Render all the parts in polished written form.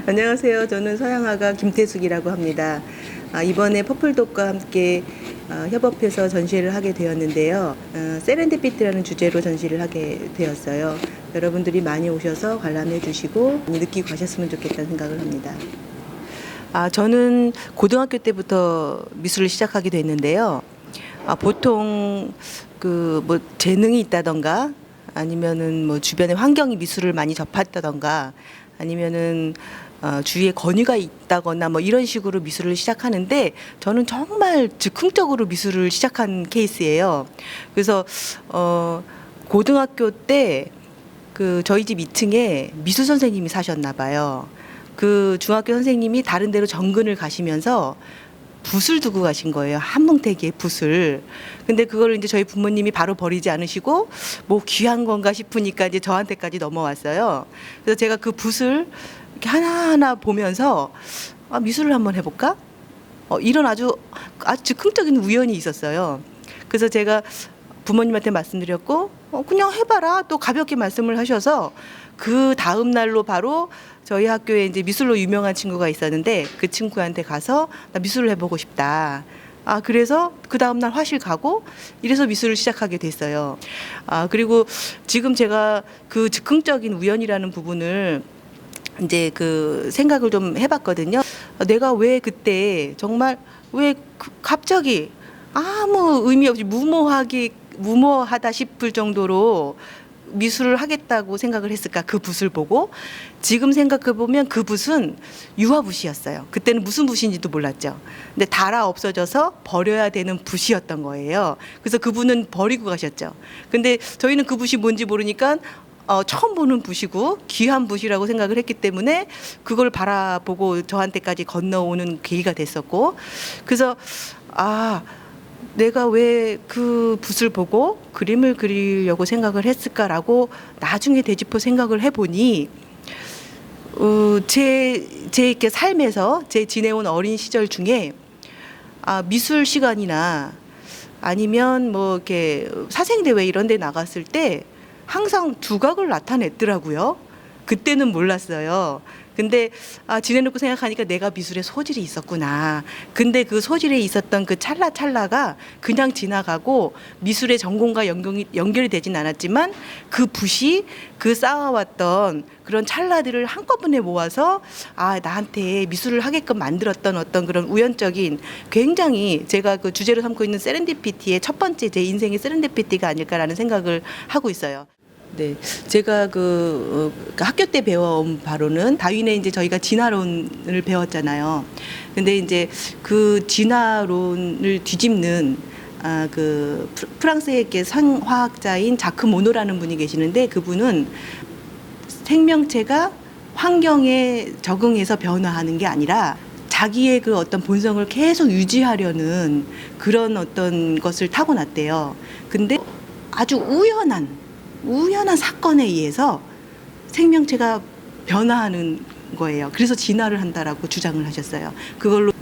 안녕하세요. 저는 서양화가 김태숙이라고 합니다. 이번에 퍼플독과 함께 협업해서 전시회를 하게 되었는데요. 세렌디피티라는 주제로 전시를 하게 되었어요. 여러분들이 많이 오셔서 관람해 주시고 많이 느끼고 가셨으면 좋겠다는 생각을 합니다. 저는 고등학교 때부터 미술을 시작하게 됐는데요. 보통 뭐 재능이 있다던가 아니면은 뭐 주변의 환경이 미술을 많이 접했다던가 아니면은 주위에 권위가 있다거나 뭐 이런 식으로 미술을 시작하는데 저는 정말 즉흥적으로 미술을 시작한 케이스예요. 그래서 고등학교 때 저희 집 2층에 미술 선생님이 사셨나 봐요. 그 중학교 선생님이 다른 데로 정근을 가시면서 붓을 두고 가신 거예요. 한뭉태기의 붓을. 근데 그걸 이제 저희 부모님이 바로 버리지 않으시고 뭐 귀한 건가 싶으니까 이제 저한테까지 넘어왔어요. 그래서 제가 그 붓을 이렇게 하나하나 보면서 미술을 한번 해볼까? 이런 아주 즉흥적인 우연이 있었어요. 그래서 제가 부모님한테 말씀드렸고 그냥 해봐라 또 가볍게 말씀을 하셔서 그 다음 날로 바로 저희 학교에 이제 미술로 유명한 친구가 있었는데 그 친구한테 가서 나 미술을 해보고 싶다. 그래서 그 다음날 화실 가고 이래서 미술을 시작하게 됐어요. 그리고 지금 제가 그 즉흥적인 우연이라는 부분을 이제 생각을 좀 해봤거든요. 내가 왜 그때 정말 왜 갑자기 아무 의미 없이 무모하다 싶을 정도로 미술을 하겠다고 생각을 했을까? 그 붓을 보고 지금 생각해 보면 그 붓은 유화붓이었어요. 그때는 무슨 붓인지도 몰랐죠. 근데 닳아 없어져서 버려야 되는 붓이었던 거예요. 그래서 그분은 버리고 가셨죠. 근데 저희는 그 붓이 뭔지 모르니까 처음 보는 붓이고 귀한 붓이라고 생각을 했기 때문에 그걸 바라보고 저한테까지 건너오는 계기가 됐었고 그래서 내가 왜 그 붓을 보고 그림을 그리려고 생각을 했을까라고 나중에 되짚어 생각을 해보니 제 이렇게 삶에서 제 지내온 어린 시절 중에 미술 시간이나 아니면 뭐 이렇게 사생대회 이런 데 나갔을 때 항상 두각을 나타냈더라고요. 그때는 몰랐어요. 근데 지내놓고 생각하니까 내가 미술에 소질이 있었구나. 근데 그 소질에 있었던 그 찰나가 그냥 지나가고 미술의 전공과 연결이 되진 않았지만 그 붓이 그 쌓아왔던 그런 찰나들을 한꺼번에 모아서 나한테 미술을 하게끔 만들었던 어떤 그런 우연적인 굉장히 제가 그 주제로 삼고 있는 세렌디피티의 첫 번째 제 인생의 세렌디피티가 아닐까라는 생각을 하고 있어요. 네, 제가 학교 때 배워온 바로는 다윈의 이제 저희가 진화론을 배웠잖아요. 근데 이제 그 진화론을 뒤집는 프랑스의 성화학자인 자크 모노라는 분이 계시는데 그분은 생명체가 환경에 적응해서 변화하는 게 아니라 자기의 그 어떤 본성을 계속 유지하려는 그런 어떤 것을 타고났대요. 근데 아주 우연한 사건에 의해서 생명체가 변화하는 거예요. 그래서 진화를 한다라고 주장을 하셨어요. 그걸로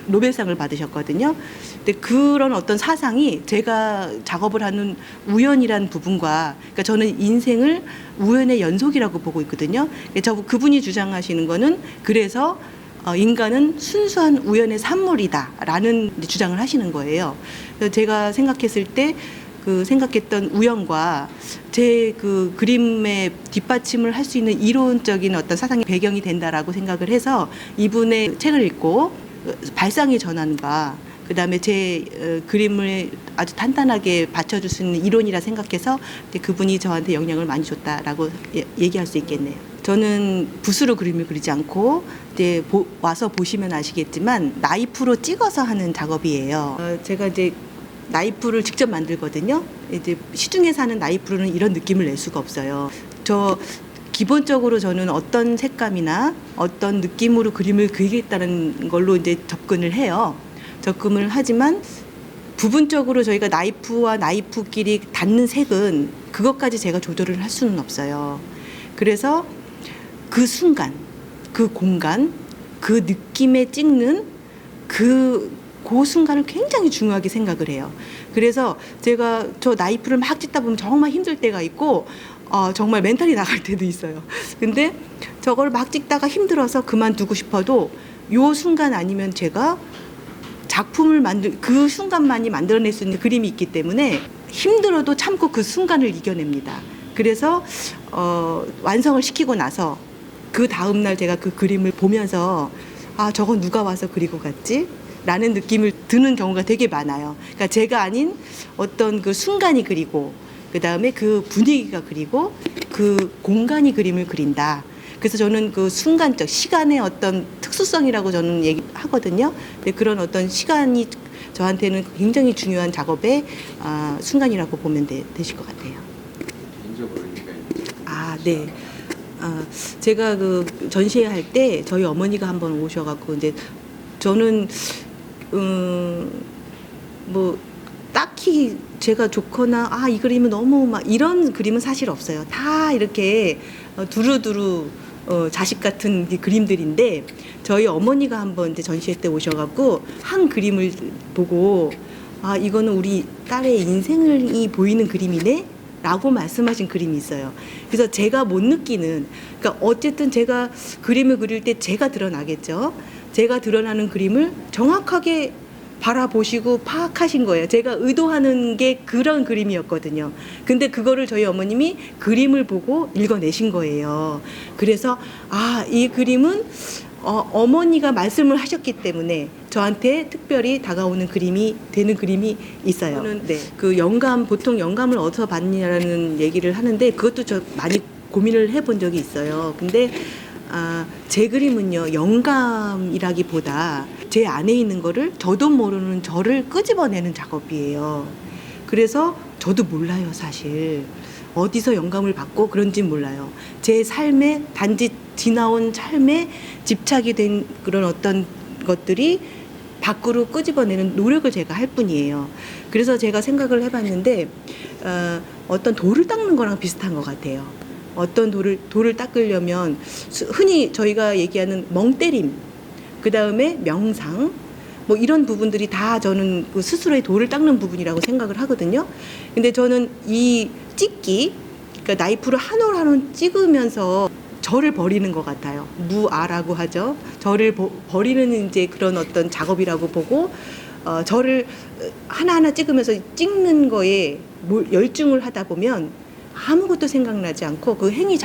노벨상을 받으셨거든요. 근데 그런 어떤 사상이 제가 작업을 하는 우연이란 부분과 그러니까 저는 인생을 우연의 연속이라고 보고 있거든요. 그분이 주장하시는 거는 그래서 인간은 순수한 우연의 산물이다라는 주장을 하시는 거예요. 그래서 제가 생각했을 때 생각했던 우연과 제 그림의 뒷받침을 할 수 있는 이론적인 어떤 사상의 배경이 된다라고 생각을 해서 이분의 책을 읽고 발상의 전환과 그다음에 제 그림을 아주 단단하게 받쳐줄 수 있는 이론이라 생각해서 그분이 저한테 영향을 많이 줬다라고 얘기할 수 있겠네요. 저는 붓으로 그림을 그리지 않고 이제 와서 보시면 아시겠지만 나이프로 찍어서 하는 작업이에요. 제가 이제 나이프를 직접 만들거든요. 이제 시중에 사는 나이프로는 이런 느낌을 낼 수가 없어요. 기본적으로 저는 어떤 색감이나 어떤 느낌으로 그림을 그리겠다는 걸로 이제 접근을 하지만 부분적으로 저희가 나이프와 나이프끼리 닿는 색은 그것까지 제가 조절을 할 수는 없어요. 그래서 그 순간, 그 공간, 그 느낌에 찍는 그 순간을 굉장히 중요하게 생각을 해요. 그래서 제가 저 나이프를 막 찍다 보면 정말 힘들 때가 있고 정말 멘탈이 나갈 때도 있어요. 근데 저걸 막 찍다가 힘들어서 그만두고 싶어도 요 순간 아니면 제가 작품을 그 순간만이 만들어낼 수 있는 그림이 있기 때문에 힘들어도 참고 그 순간을 이겨냅니다. 그래서 완성을 시키고 나서 그 다음날 제가 그 그림을 보면서 저건 누가 와서 그리고 갔지? 라는 느낌을 드는 경우가 되게 많아요. 그러니까 제가 아닌 어떤 그 순간이 그리고 그 다음에 그 분위기가 그리고 그 공간이 그림을 그린다. 그래서 저는 그 순간적 시간의 어떤 특수성이라고 저는 얘기하거든요. 근데 그런 어떤 시간이 저한테는 굉장히 중요한 작업의 순간이라고 보면 되실 것 같아요. 개인적으로 의미가 있는. 네. 제가 그 전시회할 때 저희 어머니가 한번 오셔갖고 이제 저는 뭐 딱히 제가 좋거나 이 그림은 너무 막 이런 그림은 사실 없어요. 다 이렇게 두루두루 자식 같은 그림들인데 저희 어머니가 한번 이제 전시회 때 오셔갖고 한 그림을 보고 이거는 우리 딸의 인생이 보이는 그림이네 라고 말씀하신 그림이 있어요. 그래서 제가 못 느끼는, 그러니까 어쨌든 제가 그림을 그릴 때 제가 드러나겠죠. 제가 드러나는 그림을 정확하게 바라보시고 파악하신 거예요. 제가 의도하는 게 그런 그림이었거든요. 근데 그거를 저희 어머님이 그림을 보고 읽어내신 거예요. 그래서 이 그림은 어머니가 말씀을 하셨기 때문에 저한테 특별히 다가오는 그림이 되는 그림이 있어요. 저는 그 보통 영감을 어디서 받느냐는 얘기를 하는데 그것도 저 많이 고민을 해본 적이 있어요. 근데 제 그림은요, 영감이라기보다 제 안에 있는 거를 저도 모르는 저를 끄집어내는 작업이에요. 그래서 저도 몰라요, 사실. 어디서 영감을 받고 그런지 몰라요. 제 삶에 단지 지나온 삶에 집착이 된 그런 어떤 것들이 밖으로 끄집어내는 노력을 제가 할 뿐이에요. 그래서 제가 생각을 해봤는데 어떤 돌을 닦는 거랑 비슷한 것 같아요. 어떤 돌을 닦으려면 흔히 저희가 얘기하는 멍때림, 그 다음에 명상, 뭐 이런 부분들이 다 저는 그 스스로의 돌을 닦는 부분이라고 생각을 하거든요. 근데 저는 이 찍기, 그러니까 나이프로 한 올 한 올 찍으면서 저를 버리는 것 같아요. 무아라고 하죠. 저를 버리는 이제 그런 어떤 작업이라고 보고 저를 하나하나 찍으면서 찍는 거에 열중을 하다 보면 아무것도 생각나지 않고 그 행위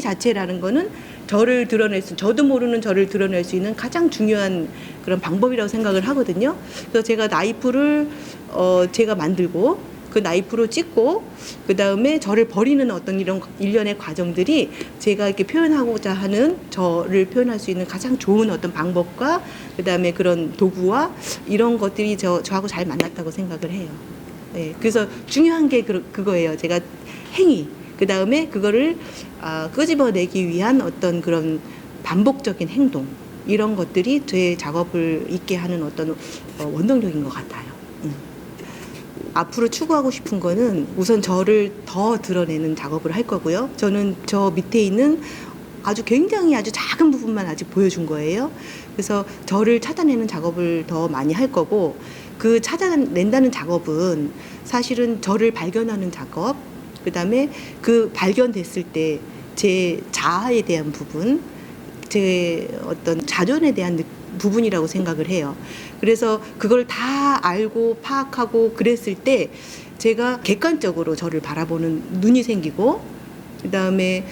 자체라는 거는 저도 모르는 저를 드러낼 수 있는 가장 중요한 그런 방법이라고 생각을 하거든요. 그래서 제가 나이프를 제가 만들고 그 나이프로 찍고 그 다음에 저를 버리는 어떤 이런 일련의 과정들이 제가 이렇게 표현하고자 하는 저를 표현할 수 있는 가장 좋은 어떤 방법과 그 다음에 그런 도구와 이런 것들이 저하고 잘 만났다고 생각을 해요. 네, 그래서 중요한 게 그거예요. 제가 행위, 그 다음에 그거를 끄집어내기 위한 어떤 그런 반복적인 행동, 이런 것들이 제 작업을 있게 하는 어떤 원동력인 것 같아요. 앞으로 추구하고 싶은 거는 우선 저를 더 드러내는 작업을 할 거고요. 저는 저 밑에 있는 굉장히 아주 작은 부분만 아직 보여준 거예요. 그래서 저를 찾아내는 작업을 더 많이 할 거고, 그 찾아낸다는 작업은 사실은 저를 발견하는 작업, 그 다음에 그 발견됐을 때 제 자아에 대한 부분, 제 어떤 자존에 대한 부분이라고 생각을 해요. 그래서 그걸 다 알고 파악하고 그랬을 때 제가 객관적으로 저를 바라보는 눈이 생기고, 그 다음에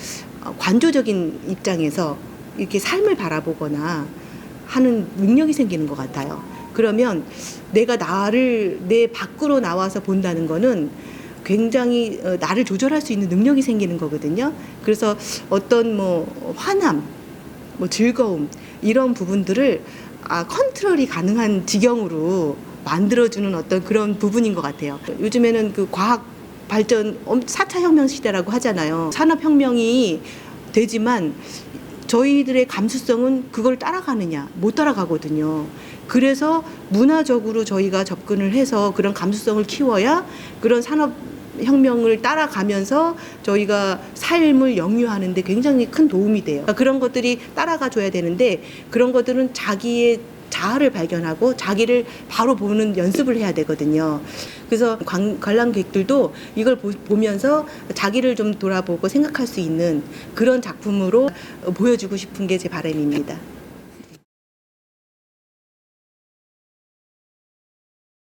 관조적인 입장에서 이렇게 삶을 바라보거나 하는 능력이 생기는 것 같아요. 그러면 내가 내 밖으로 나와서 본다는 거는 굉장히 나를 조절할 수 있는 능력이 생기는 거거든요. 그래서 어떤 화남, 즐거움, 이런 부분들을 컨트롤이 가능한 지경으로 만들어주는 어떤 그런 부분인 것 같아요. 요즘에는 그 과학 발전 4차 혁명 시대라고 하잖아요. 산업혁명이 되지만 저희들의 감수성은 그걸 따라가느냐, 못 따라가거든요. 그래서 문화적으로 저희가 접근을 해서 그런 감수성을 키워야 그런 산업혁명을 따라가면서 저희가 삶을 영유하는 데 굉장히 큰 도움이 돼요. 그런 것들이 따라가 줘야 되는데, 그런 것들은 자기의 자아를 발견하고 자기를 바로 보는 연습을 해야 되거든요. 그래서 관람객들도 이걸 보면서 자기를 좀 돌아보고 생각할 수 있는 그런 작품으로 보여주고 싶은 게 제 바람입니다.